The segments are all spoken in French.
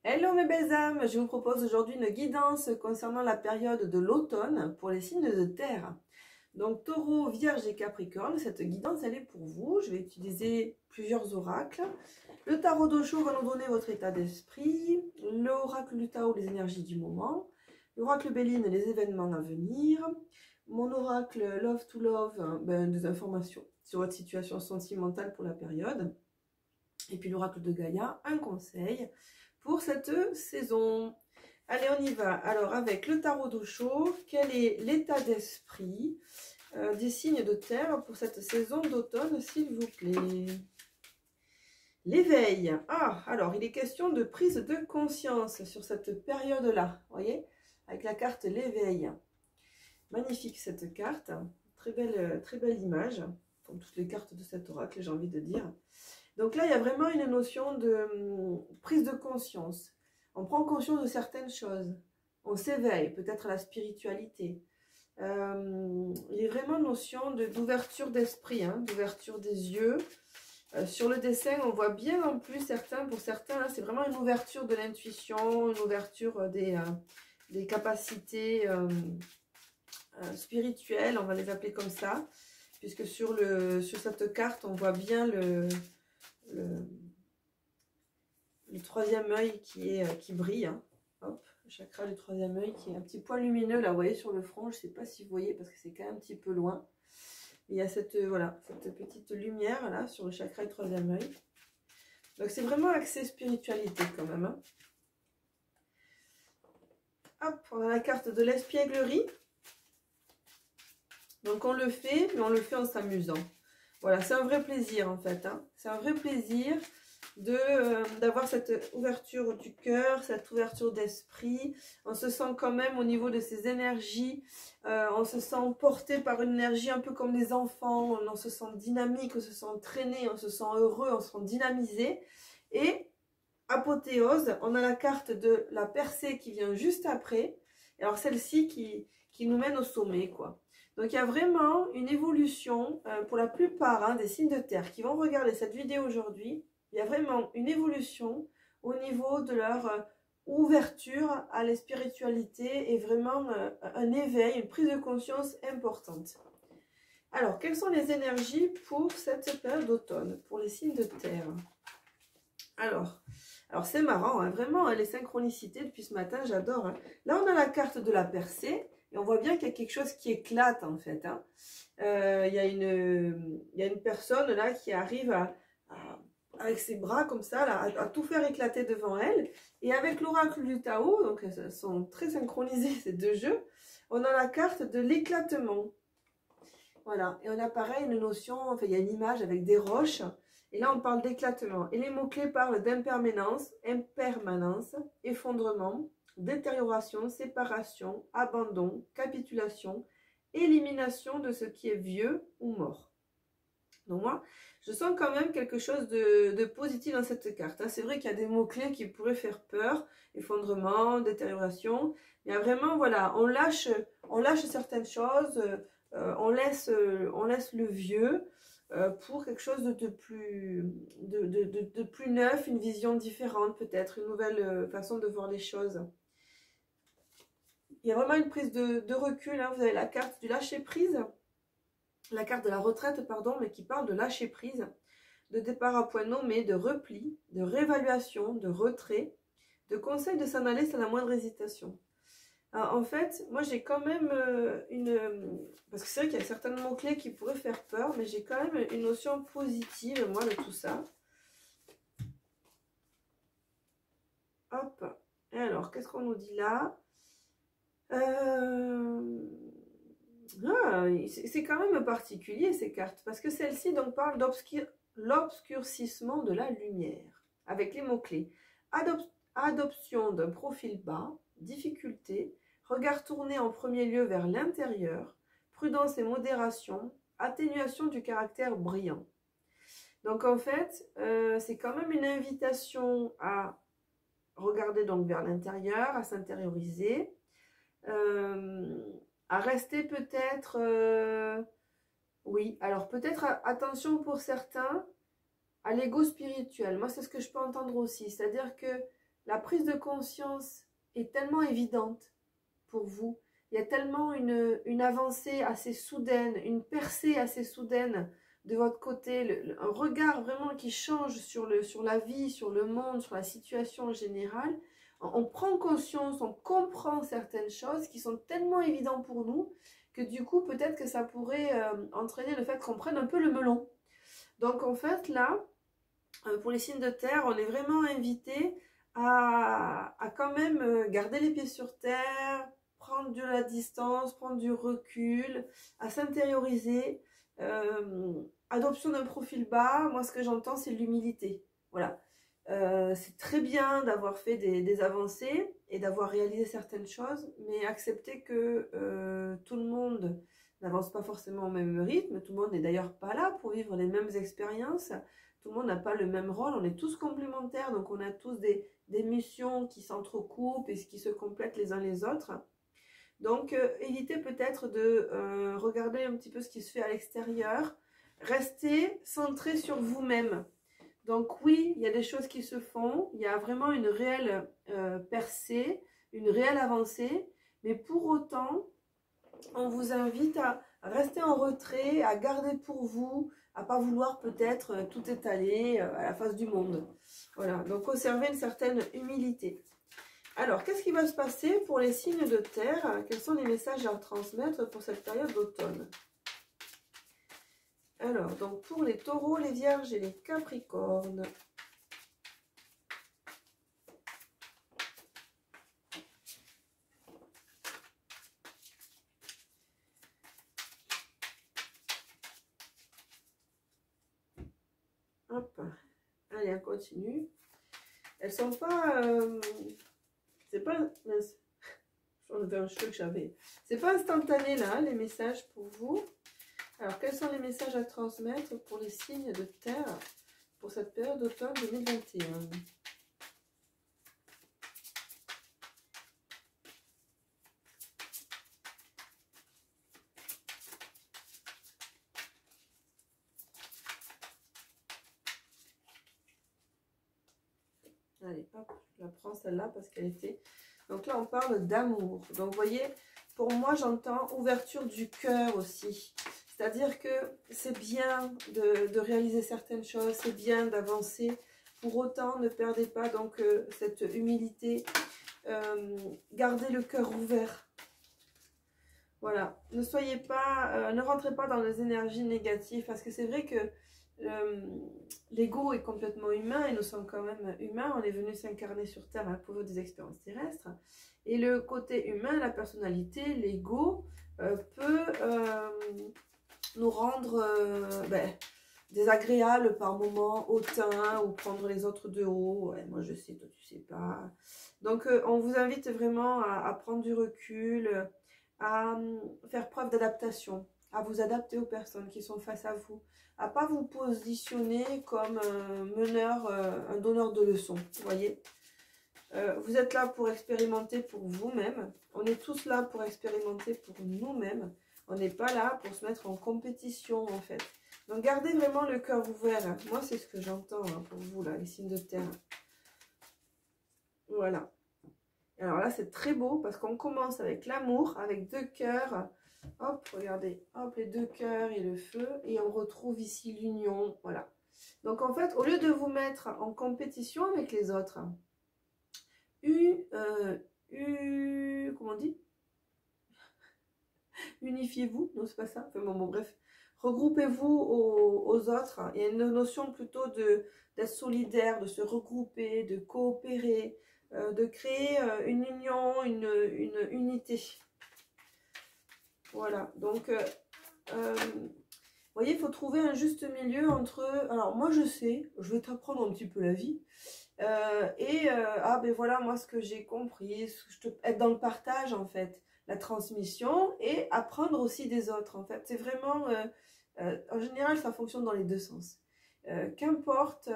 Hello mes belles âmes, je vous propose aujourd'hui une guidance concernant la période de l'automne pour les signes de terre. Donc Taureau, Vierge et Capricorne, cette guidance elle est pour vous. Je vais utiliser plusieurs oracles. Le tarot d'Osho va nous donner votre état d'esprit, l'oracle du Tao, les énergies du moment, l'oracle Béline, les événements à venir, mon oracle Love to Love, des informations sur votre situation sentimentale pour la période, et puis l'oracle de Gaïa, un conseil pour cette saison. Allez, on y va. Alors, avec le tarot d'Osho, quel est l'état d'esprit des signes de terre pour cette saison d'automne, s'il vous plaît? L'éveil. Ah, alors, il est question de prise de conscience sur cette période-là. Vous voyez, avec la carte l'éveil. Magnifique cette carte. Très belle image. Comme toutes les cartes de cet oracle, j'ai envie de dire. Donc là, il y a vraiment une notion de prise de conscience. On prend conscience de certaines choses. On s'éveille, peut-être à la spiritualité. Il y a vraiment une notion d'ouverture d'esprit, hein, d'ouverture des yeux. Sur le dessin, on voit bien en plus, pour certains, c'est vraiment une ouverture de l'intuition, une ouverture des capacités spirituelles, on va les appeler comme ça. Puisque sur cette carte, on voit bien le troisième œil qui brille, hein. Hop, le chakra du troisième œil qui est un petit point lumineux là, vous voyez sur le front, je ne sais pas si vous voyez parce que c'est quand même un petit peu loin. Il y a cette petite lumière là sur le chakra du troisième œil. Donc c'est vraiment axé spiritualité quand même, hein. Hop, on a la carte de l'espièglerie. Donc on le fait, mais on le fait en s'amusant. Voilà, c'est un vrai plaisir en fait, hein. C'est un vrai plaisir d'avoir cette ouverture du cœur, cette ouverture d'esprit. On se sent quand même au niveau de ces énergies, on se sent porté par une énergie un peu comme les enfants, on se sent dynamique, on se sent traîné, on se sent heureux, on se sent dynamisé. Et apothéose, on a la carte de la percée qui vient juste après. Alors celle-ci qui nous mène au sommet, quoi. Donc il y a vraiment une évolution pour la plupart, hein, des signes de terre qui vont regarder cette vidéo aujourd'hui. Il y a vraiment une évolution au niveau de leur ouverture à la spiritualité et vraiment un éveil, une prise de conscience importante. Alors, quelles sont les énergies pour cette période d'automne, pour les signes de terre? Alors c'est marrant, hein, vraiment, hein, les synchronicités depuis ce matin, j'adore, hein. Là, on a la carte de la percée et on voit bien qu'il y a quelque chose qui éclate en fait, hein. Il y a une personne là qui arrive avec ses bras comme ça, là, à tout faire éclater devant elle. Et avec l'oracle du Tao, donc elles sont très synchronisés ces deux jeux, on a la carte de l'éclatement. Voilà, et on a pareil une notion, enfin il y a une image avec des roches, et là on parle d'éclatement. Et les mots-clés parlent d'impermanence, effondrement, détérioration, séparation, abandon, capitulation, élimination de ce qui est vieux ou mort. Donc moi, je sens quand même quelque chose de positif dans cette carte, hein. C'est vrai qu'il y a des mots-clés qui pourraient faire peur, effondrement, détérioration. Il y a vraiment, voilà, on lâche certaines choses, on laisse le vieux pour quelque chose de plus neuf, une vision différente peut-être, une nouvelle façon de voir les choses. Il y a vraiment une prise de recul, hein. Vous avez la carte du lâcher-prise. La carte de la retraite, pardon, mais qui parle de lâcher prise, de départ à point nommé, de repli, de réévaluation, de retrait, de conseil de s'en aller sans la moindre hésitation. Alors, en fait, moi j'ai quand même parce que c'est vrai qu'il y a certains mots-clés qui pourraient faire peur, mais j'ai quand même une notion positive, moi, de tout ça. Hop. Et alors, qu'est-ce qu'on nous dit là? C'est quand même particulier ces cartes, parce que celle-ci donc parle l'obscurcissement de la lumière, avec les mots-clés adoption d'un profil bas, difficulté, regard tourné en premier lieu vers l'intérieur, prudence et modération, atténuation du caractère brillant. Donc en fait, c'est quand même une invitation à regarder donc vers l'intérieur, à s'intérioriser, à rester peut-être, oui, alors peut-être attention pour certains à l'ego spirituel. Moi, c'est ce que je peux entendre aussi. C'est-à-dire que la prise de conscience est tellement évidente pour vous. Il y a tellement une avancée assez soudaine, une percée assez soudaine de votre côté, un regard vraiment qui change sur la vie, sur le monde, sur la situation en général. On prend conscience, on comprend certaines choses qui sont tellement évidentes pour nous que du coup, peut-être que ça pourrait entraîner le fait qu'on prenne un peu le melon. Donc en fait, là, pour les signes de terre, on est vraiment invité à quand même garder les pieds sur terre, prendre de la distance, prendre du recul, à s'intérioriser. Adoption d'un profil bas, moi ce que j'entends c'est l'humilité. Voilà. C'est très bien d'avoir fait des avancées et d'avoir réalisé certaines choses, mais accepter que tout le monde n'avance pas forcément au même rythme, tout le monde n'est d'ailleurs pas là pour vivre les mêmes expériences, tout le monde n'a pas le même rôle, on est tous complémentaires, donc on a tous des missions qui s'entrecoupent et qui se complètent les uns les autres. Donc évitez peut-être de regarder un petit peu ce qui se fait à l'extérieur, restez centré sur vous-même. Donc oui, il y a des choses qui se font, il y a vraiment une réelle percée, une réelle avancée, mais pour autant, on vous invite à rester en retrait, à garder pour vous, à pas vouloir peut-être tout étaler à la face du monde. Voilà, donc conserver une certaine humilité. Alors, qu'est-ce qui va se passer pour les signes de terre? Quels sont les messages à transmettre pour cette période d'automne? Alors, donc pour les taureaux, les vierges et les capricornes. Hop, allez, on continue. Elles sont pas... c'est pas... Mince, j'enlevais un cheveu que j'avais. C'est pas instantané là, les messages pour vous. Alors, quels sont les messages à transmettre pour les signes de terre pour cette période d'automne 2021? Allez, hop, je la prends celle-là parce qu'elle était... Donc là, on parle d'amour. Donc, vous voyez, pour moi, j'entends ouverture du cœur aussi. C'est-à-dire que c'est bien de réaliser certaines choses, c'est bien d'avancer. Pour autant, ne perdez pas donc cette humilité. Gardez le cœur ouvert. Voilà. Ne soyez pas, ne rentrez pas dans les énergies négatives parce que c'est vrai que l'ego est complètement humain et nous sommes quand même humains. On est venu s'incarner sur Terre pour vivre des expériences terrestres. Et le côté humain, la personnalité, l'ego peut nous rendre désagréables par moments, hautains ou prendre les autres de haut. Ouais, moi je sais, toi tu sais pas. Donc on vous invite vraiment à prendre du recul, à faire preuve d'adaptation, à vous adapter aux personnes qui sont face à vous, à pas vous positionner comme un meneur, un donneur de leçons, vous voyez. Vous êtes là pour expérimenter pour vous-même. On est tous là pour expérimenter pour nous-mêmes. On n'est pas là pour se mettre en compétition, en fait. Donc, gardez vraiment le cœur ouvert. Moi, c'est ce que j'entends pour vous, là, les signes de terre. Voilà. Alors là, c'est très beau parce qu'on commence avec l'amour, avec 2 cœurs. Hop, regardez. Hop, les 2 cœurs et le feu. Et on retrouve ici l'union. Voilà. Donc, en fait, au lieu de vous mettre en compétition avec les autres, comment on dit? Unifiez-vous, non c'est pas ça, enfin, bon, bref, regroupez-vous aux autres. Il y a une notion plutôt d'être solidaire, de se regrouper, de coopérer, de créer une union, une unité. Voilà, donc vous voyez, il faut trouver un juste milieu entre, alors moi je sais, je vais t'apprendre un petit peu la vie, ah ben voilà moi ce que j'ai compris, être dans le partage en fait, la transmission et apprendre aussi des autres en fait, c'est vraiment, en général ça fonctionne dans les deux sens. Qu'importe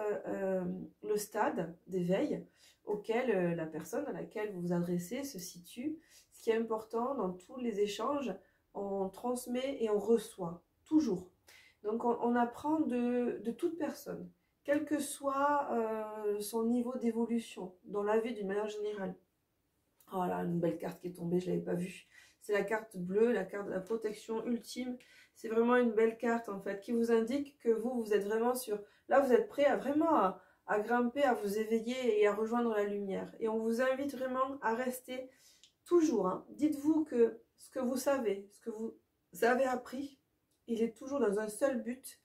le stade d'éveil auquel la personne à laquelle vous vous adressez se situe, ce qui est important dans tous les échanges, on transmet et on reçoit, toujours. Donc on apprend de toute personne. quel que soit son niveau d'évolution dans la vie d'une manière générale. Oh là, une belle carte qui est tombée, je ne l'avais pas vue. C'est la carte bleue, la carte de la protection ultime. C'est vraiment une belle carte en fait, qui vous indique que vous êtes vraiment sur... Là, vous êtes prêt à vraiment à grimper, à vous éveiller et à rejoindre la lumière. Et on vous invite vraiment à rester toujours. Hein. Dites-vous que ce que vous savez, ce que vous avez appris, il est toujours dans un seul but,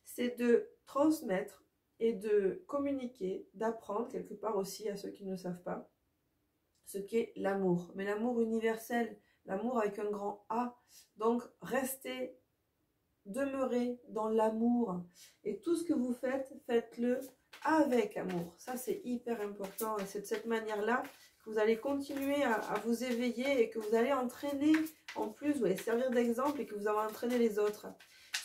c'est de transmettre et de communiquer, d'apprendre quelque part aussi à ceux qui ne savent pas, ce qu'est l'amour. Mais l'amour universel, l'amour avec un grand A. Donc, restez, demeurez dans l'amour. Et tout ce que vous faites, faites-le avec amour. Ça, c'est hyper important. Et c'est de cette manière-là que vous allez continuer à vous éveiller et que vous allez entraîner, en plus, vous allez servir d'exemple et que vous allez entraîner les autres.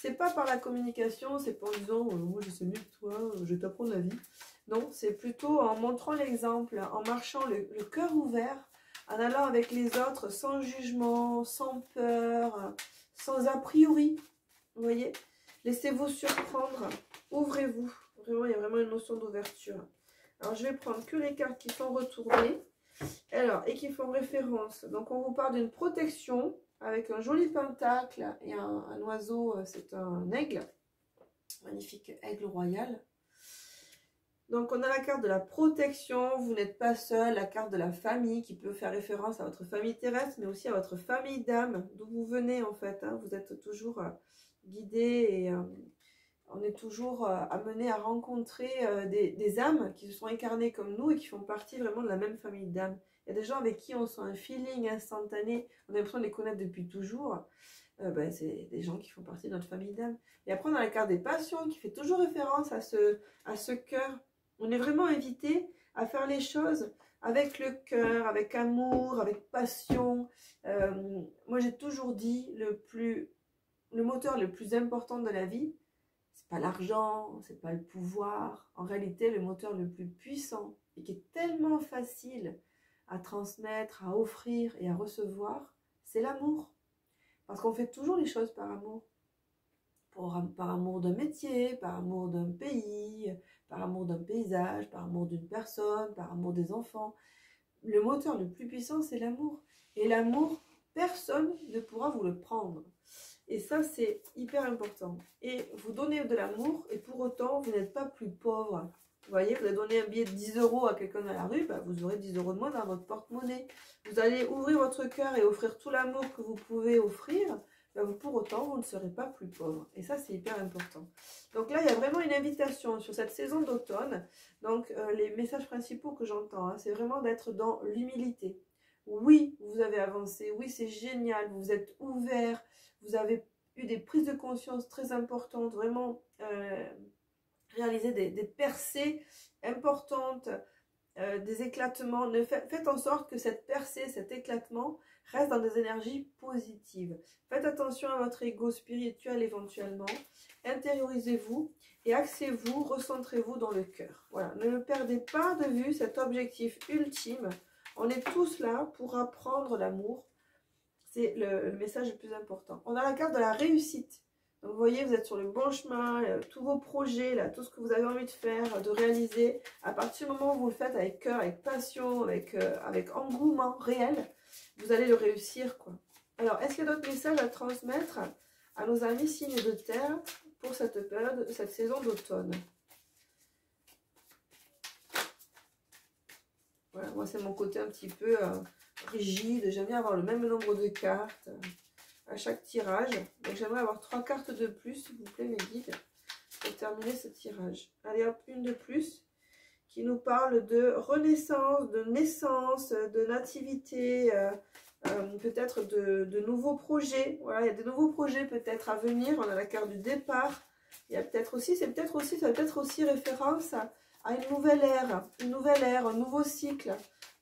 C'est pas par la communication, c'est pas en disant moi je sais mieux que toi, je vais t'apprendre la vie. Non, c'est plutôt en montrant l'exemple, en marchant le cœur ouvert, en allant avec les autres sans jugement, sans peur, sans a priori. Vous voyez, laissez-vous surprendre, ouvrez-vous. Vraiment, il y a vraiment une notion d'ouverture. Alors, je vais prendre que les cartes qui sont retournées. Alors, et qui font référence. Donc, on vous parle d'une protection avec un joli pentacle et un oiseau, c'est un aigle. Magnifique aigle royal. Donc, on a la carte de la protection. Vous n'êtes pas seul. La carte de la famille qui peut faire référence à votre famille terrestre, mais aussi à votre famille d'âme, d'où vous venez en fait. Hein. Vous êtes toujours guidé et on est toujours amené à rencontrer des âmes qui se sont incarnées comme nous et qui font partie vraiment de la même famille d'âmes. Il y a des gens avec qui on sent un feeling instantané, on a l'impression de les connaître depuis toujours. C'est des gens qui font partie de notre famille d'âmes. Et après, on a la carte des passions qui fait toujours référence à ce cœur. On est vraiment invité à faire les choses avec le cœur, avec amour, avec passion. Moi, j'ai toujours dit, le moteur le plus important de la vie, c'est pas l'argent, c'est pas le pouvoir. En réalité, le moteur le plus puissant et qui est tellement facile à transmettre, à offrir et à recevoir, c'est l'amour. Parce qu'on fait toujours les choses par amour. Par amour d'un métier, par amour d'un pays, par amour d'un paysage, par amour d'une personne, par amour des enfants. Le moteur le plus puissant, c'est l'amour. Et l'amour, personne ne pourra vous le prendre. Et ça, c'est hyper important. Et vous donnez de l'amour et pour autant, vous n'êtes pas plus pauvre. Vous voyez, vous allez donner un billet de 10 € à quelqu'un dans la rue, vous aurez 10 € de moins dans votre porte-monnaie. Vous allez ouvrir votre cœur et offrir tout l'amour que vous pouvez offrir, pour autant, vous ne serez pas plus pauvre. Et ça, c'est hyper important. Donc là, il y a vraiment une invitation sur cette saison d'automne. Donc, les messages principaux que j'entends, hein, c'est vraiment d'être dans l'humilité. Oui, vous avez avancé. Oui, c'est génial. Vous êtes ouvert. Vous avez eu des prises de conscience très importantes. Vraiment, réaliser des percées importantes, des éclatements. Faites en sorte que cette percée, cet éclatement reste dans des énergies positives. Faites attention à votre ego spirituel éventuellement. Intériorisez-vous et axez-vous, recentrez-vous dans le cœur. Voilà, ne perdez pas de vue cet objectif ultime. On est tous là pour apprendre l'amour. C'est le message le plus important. On a la carte de la réussite. Donc vous voyez, vous êtes sur le bon chemin, tous vos projets, là, tout ce que vous avez envie de faire, de réaliser, à partir du moment où vous le faites avec cœur, avec passion, avec engouement réel, vous allez le réussir, quoi. Alors, est-ce qu'il y a d'autres messages à transmettre à nos amis signes de terre pour cette période, cette saison d'automne? Voilà, moi c'est mon côté un petit peu rigide, j'aime bien avoir le même nombre de cartes à chaque tirage. Donc j'aimerais avoir 3 cartes de plus, s'il vous plaît, mes guides, pour terminer ce tirage. Allez hop, une de plus, qui nous parle de renaissance, de naissance, de nativité, peut-être de nouveaux projets. Voilà, il y a de nouveaux projets peut-être à venir. On a la carte du départ. Il y a peut-être aussi, ça va peut-être aussi référence à une nouvelle ère, un nouveau cycle.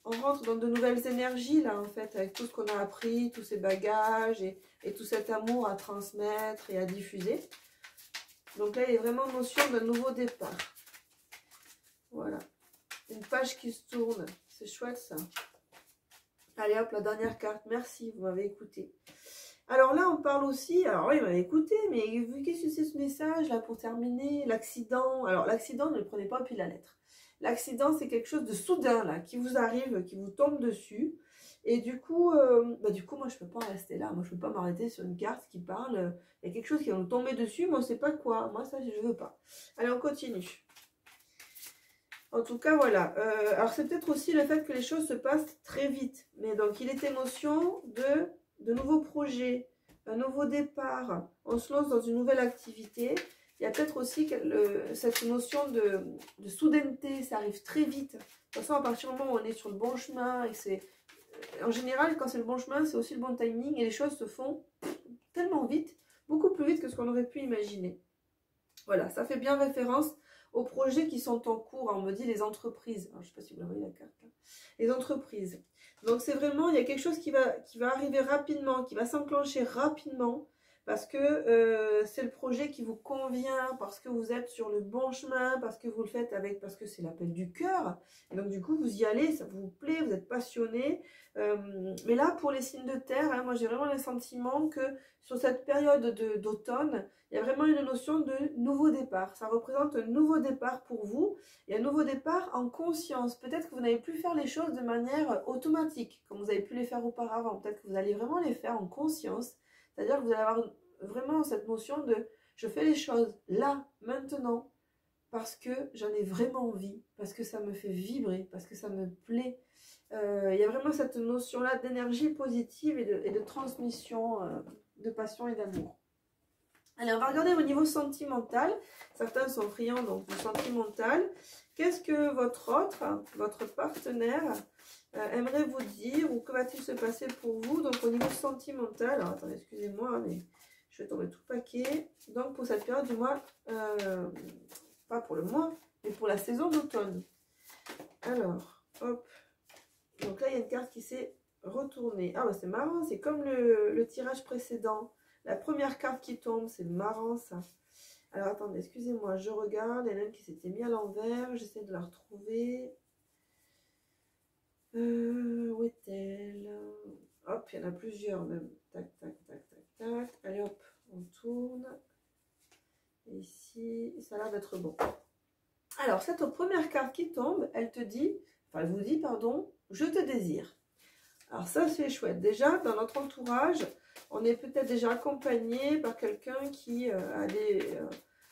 On rentre dans de nouvelles énergies, là, en fait, avec tout ce qu'on a appris, tous ces bagages et tout cet amour à transmettre et à diffuser. Donc là, il y a vraiment notion d'un nouveau départ. Voilà. Une page qui se tourne. C'est chouette, ça. Allez, hop, la dernière carte. Merci, vous m'avez écouté. Alors là, on parle aussi, alors oui, bah, écoutez, mais qu'est-ce que c'est ce message là pour terminer? L'accident. Alors l'accident, ne le prenez pas au pied de la lettre. L'accident, c'est quelque chose de soudain là, qui vous arrive, qui vous tombe dessus. Et du coup, moi je peux pas rester là. Moi je peux pas m'arrêter sur une carte qui parle. Il y a quelque chose qui va nous tomber dessus, moi on sait pas quoi. Moi ça, je veux pas. Allez, on continue. En tout cas, voilà. Alors c'est peut-être aussi le fait que les choses se passent très vite. Mais donc il est émotion de nouveaux projets, un nouveau départ, on se lance dans une nouvelle activité. Il y a peut-être aussi cette notion de soudaineté, ça arrive très vite. De toute façon, à partir du moment où on est sur le bon chemin, et c'est en général, quand c'est le bon chemin, c'est aussi le bon timing, et les choses se font tellement vite, beaucoup plus vite que ce qu'on aurait pu imaginer. Voilà, ça fait bien référence aux projets qui sont en cours. On me dit les entreprises. Alors, je ne sais pas si vous voyez la carte. Là. Les entreprises. Donc, c'est vraiment, il y a quelque chose qui va arriver rapidement, qui va s'enclencher rapidement, parce que c'est le projet qui vous convient, parce que vous êtes sur le bon chemin, parce que vous le faites parce que c'est l'appel du cœur. Et donc, du coup, vous y allez, ça vous plaît, vous êtes passionné. Mais là, pour les signes de terre, hein, moi, j'ai vraiment le sentiment que sur cette période d'automne, il y a vraiment une notion de nouveau départ. Ça représente un nouveau départ pour vous et un nouveau départ en conscience. Peut-être que vous n'avez plus faire les choses de manière automatique, comme vous avez pu les faire auparavant. Peut-être que vous allez vraiment les faire en conscience. C'est-à-dire que vous allez avoir vraiment cette notion de je fais les choses là, maintenant, parce que j'en ai vraiment envie, parce que ça me fait vibrer, parce que ça me plaît. Il y a vraiment cette notion-là d'énergie positive et de transmission de passion et d'amour. Allez, on va regarder au niveau sentimental. Certains sont friands donc du sentimental. Qu'est-ce que votre partenaire aimerait vous dire ou que va-t-il se passer pour vous? Donc au niveau sentimental, alors attendez, excusez-moi, mais je vais tomber tout paquet. Donc pour cette période du mois, pas pour le mois, mais pour la saison d'automne. Alors, hop. Donc là, il y a une carte qui s'est retournée. Ah bah c'est marrant, c'est comme le tirage précédent. La première carte qui tombe, c'est marrant ça. Alors attendez, excusez-moi, je regarde. Il y en a une qui s'était mis à l'envers. J'essaie de la retrouver. Où est-elle? Hop, il y en a plusieurs même. Tac, tac, tac, tac, tac. Allez hop, on tourne. Et ici, ça a l'air d'être bon. Alors, cette première carte qui tombe, elle vous dit, pardon, je te désire. Alors ça, c'est chouette. Déjà, dans notre entourage, on est peut-être déjà accompagné par quelqu'un qui a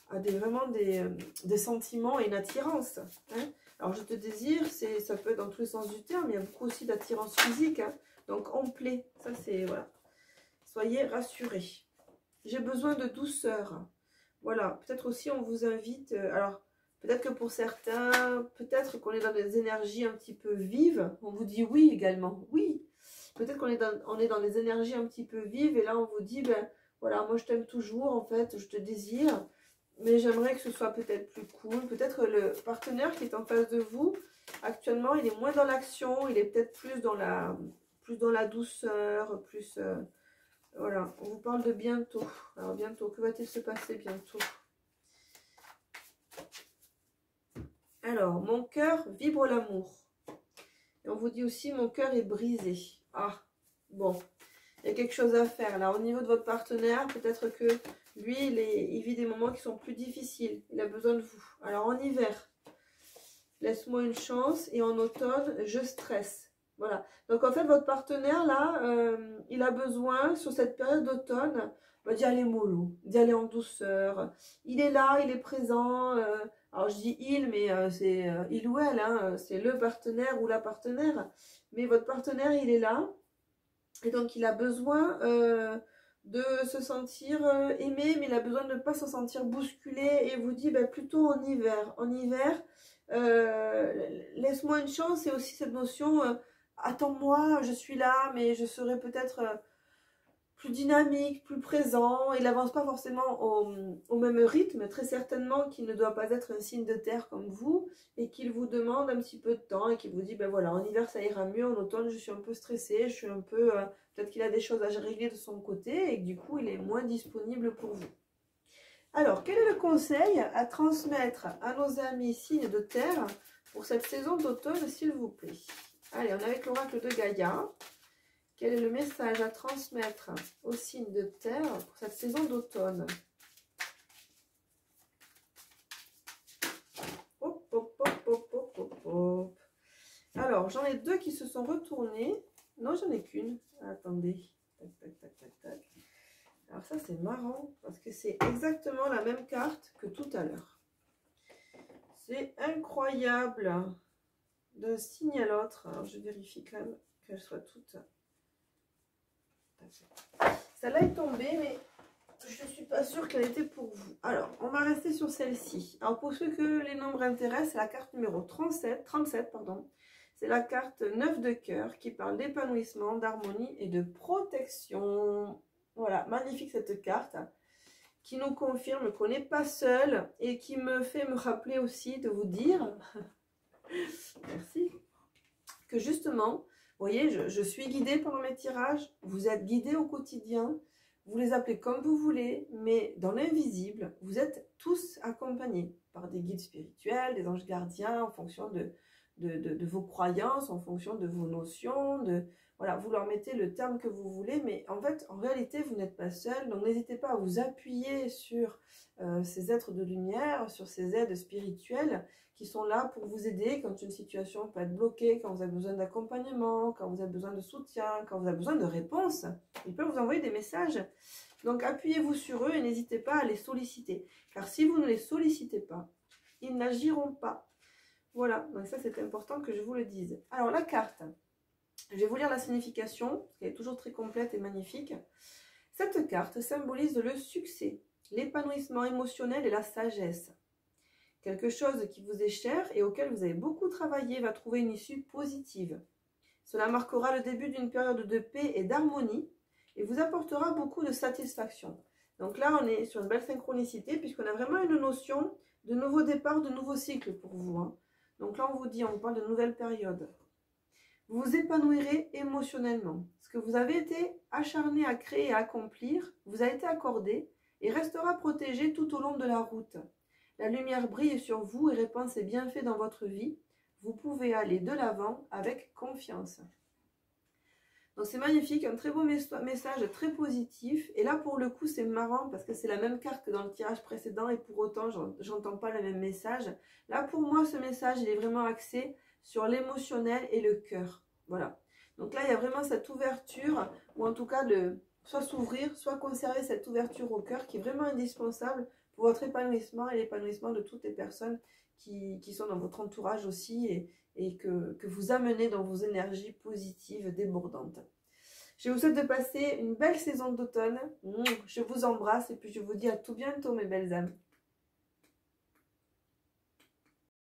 vraiment des sentiments et une attirance. Hein. Alors, je te désire, ça peut être dans tous les sens du terme, mais il y a beaucoup aussi d'attirance physique. Hein. Donc, on plaît. Ça, c'est, voilà. Soyez rassurés. J'ai besoin de douceur. Voilà. Peut-être aussi, on vous invite... alors, peut-être que pour certains, peut-être qu'on est dans des énergies un petit peu vives. On vous dit oui également. Oui. Peut-être qu'on est dans des énergies un petit peu vives. Et là, on vous dit, ben voilà, moi je t'aime toujours, en fait, je te désire. Mais j'aimerais que ce soit peut-être plus cool. Peut-être le partenaire qui est en face de vous, actuellement, il est moins dans l'action. Il est peut-être plus dans la douceur, plus... voilà, on vous parle de bientôt. Alors bientôt, que va-t-il se passer bientôt ? Alors, mon cœur vibre l'amour. Et on vous dit aussi, mon cœur est brisé. Ah, bon, il y a quelque chose à faire. Là, au niveau de votre partenaire, peut-être que lui, il vit des moments qui sont plus difficiles. Il a besoin de vous. Alors, en hiver, laisse-moi une chance. Et en automne, je stresse. Voilà. Donc, en fait, votre partenaire, là, il a besoin, sur cette période d'automne, d'y aller mollo, d'y aller en douceur. Il est là, il est présent. Alors, je dis il, mais c'est il ou elle. Hein, c'est le partenaire ou la partenaire. Mais votre partenaire, il est là. Et donc, il a besoin de se sentir aimé, mais il a besoin de ne pas se sentir bousculé. Et vous dit plutôt en hiver. En hiver, laisse-moi une chance. Et aussi cette notion, attends-moi, je suis là, mais je serai peut-être plus dynamique, plus présent. Il n'avance pas forcément au même rythme, très certainement qu'il ne doit pas être un signe de terre comme vous, et qu'il vous demande un petit peu de temps, et qu'il vous dit, ben voilà, en hiver ça ira mieux, en automne je suis un peu stressée, je suis un peu... peut-être qu'il a des choses à régler de son côté, et que du coup il est moins disponible pour vous. Alors, quel est le conseil à transmettre à nos amis signes de terre pour cette saison d'automne, s'il vous plaît? Allez, on est avec l'oracle de Gaïa. Quel est le message à transmettre au signe de terre pour cette saison d'automne? Hop, hop, hop, hop, hop, hop, hop. Alors, j'en ai deux qui se sont retournés. Non, j'en ai qu'une. Attendez. Tac, tac, tac, tac, tac. Alors ça, c'est marrant parce que c'est exactement la même carte que tout à l'heure. C'est incroyable. D'un signe à l'autre. Alors, je vérifie quand même qu'elles soient toutes... Celle-là est tombée, mais je ne suis pas sûre qu'elle était pour vous. Alors, on va rester sur celle-ci. Alors, pour ceux que les nombres intéressent, c'est la carte numéro 37, pardon. C'est la carte 9 de cœur qui parle d'épanouissement, d'harmonie et de protection. Voilà, magnifique cette carte qui nous confirme qu'on n'est pas seul et qui me fait me rappeler aussi de vous dire, merci, que justement, vous voyez, je suis guidée pendant mes tirages, vous êtes guidés au quotidien, vous les appelez comme vous voulez, mais dans l'invisible, vous êtes tous accompagnés par des guides spirituels, des anges gardiens, en fonction de vos croyances, en fonction de vos notions, voilà, vous leur mettez le terme que vous voulez, mais en fait, en réalité, vous n'êtes pas seul, donc n'hésitez pas à vous appuyer sur ces êtres de lumière, sur ces aides spirituelles qui sont là pour vous aider quand une situation peut être bloquée, quand vous avez besoin d'accompagnement, quand vous avez besoin de soutien, quand vous avez besoin de réponses. Ils peuvent vous envoyer des messages. Donc, appuyez-vous sur eux et n'hésitez pas à les solliciter. Car si vous ne les sollicitez pas, ils n'agiront pas. Voilà, donc ça c'est important que je vous le dise. Alors la carte, je vais vous lire la signification, parce qu'elle est toujours très complète et magnifique. Cette carte symbolise le succès, l'épanouissement émotionnel et la sagesse. Quelque chose qui vous est cher et auquel vous avez beaucoup travaillé va trouver une issue positive. Cela marquera le début d'une période de paix et d'harmonie et vous apportera beaucoup de satisfaction. Donc là, on est sur une belle synchronicité puisqu'on a vraiment une notion de nouveau départ, de nouveau cycle pour vous, hein. Donc là, on vous parle de nouvelle période. Vous vous épanouirez émotionnellement. Ce que vous avez été acharné à créer et à accomplir vous a été accordé et restera protégé tout au long de la route. La lumière brille sur vous et répand ses bienfaits dans votre vie. Vous pouvez aller de l'avant avec confiance. Donc c'est magnifique, un très beau message, très positif. Et là, pour le coup, c'est marrant parce que c'est la même carte que dans le tirage précédent et pour autant, j'entends pas le même message. Là, pour moi, ce message, il est vraiment axé sur l'émotionnel et le cœur. Voilà. Donc là, il y a vraiment cette ouverture, ou en tout cas, soit s'ouvrir, soit conserver cette ouverture au cœur qui est vraiment indispensable pour votre épanouissement et l'épanouissement de toutes les personnes qui sont dans votre entourage aussi et que vous amenez dans vos énergies positives débordantes. Je vous souhaite de passer une belle saison d'automne. Je vous embrasse et puis je vous dis à tout bientôt mes belles âmes.